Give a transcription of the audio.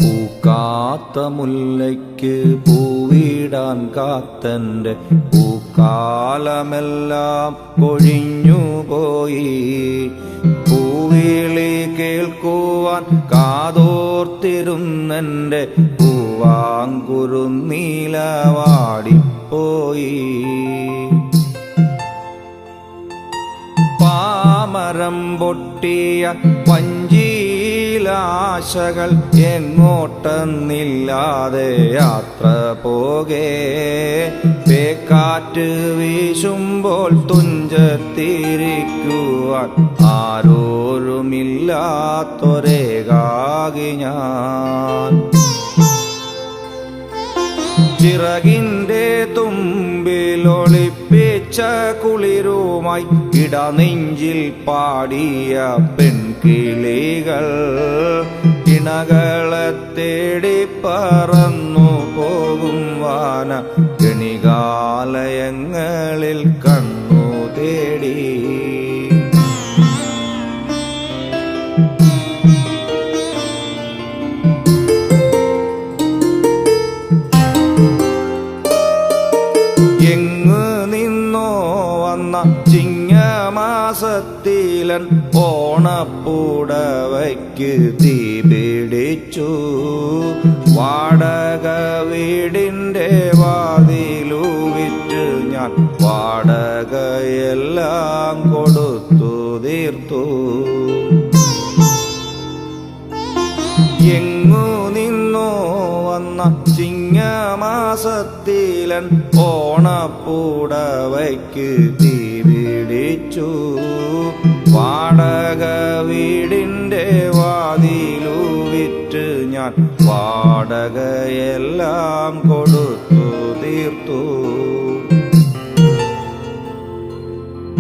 പൂക്കാത്ത മുല്ലയ്ക്ക് പൂവിടാൻ കാത്തൻ്റെ പൂക്കാലമെല്ലാം കൊഴിഞ്ഞുപോയി. പൂവിളി കേൾക്കുവാൻ കാതോർത്തിരുന്നെൻ്റെ പൂവാങ്കുരുന്നീല വാടിപ്പോയി. പാമരം പൊട്ടിയ വഞ്ചിയിലാശകൾ എങ്ങോട്ടെന്നില്ലാതെ യാത്ര പോകെ. പേക്കാറ്റ് വീശുമ്പോൾ തുഞ്ചത്തിരിക്കുവാൻ ആരോരുമില്ലാത്തൊരേകാകി ഞാൻ. ചിറകിൻ്റെ തുമ്പിലൊളിപ്പിച്ച കുളിരുമായി ഇടനെഞ്ചിൽ പാടിയ പെൺകിളികൾ ഇണകളെ തേടി പറന്നു പോകും വാന ഗണികാലയങ്ങളിൽ കണ്ണു തേടി. എങ്ങു നിന്നോ വന്ന ചിങ്ങമാസത്തിലൻ ഓണപ്പുടവയ്ക്ക് തീ പിടിച്ചു. വാടക വീടിൻ്റെ വാതിലു വിറ്റ് ഞാൻ വാടകയെല്ലാം കൊടുത്തു തീർത്തു. എങ്ങു നിന്നോ വന്ന ചിങ്ങമാസത്തിലൻ ഓണപ്പുടവയ്ക്ക് തീ പിടിച്ചു. വാടക വീടിൻ്റെ വാതിലു വിറ്റ് ഞാൻ വാടകയെല്ലാം കൊടുത്തു തീർത്തു.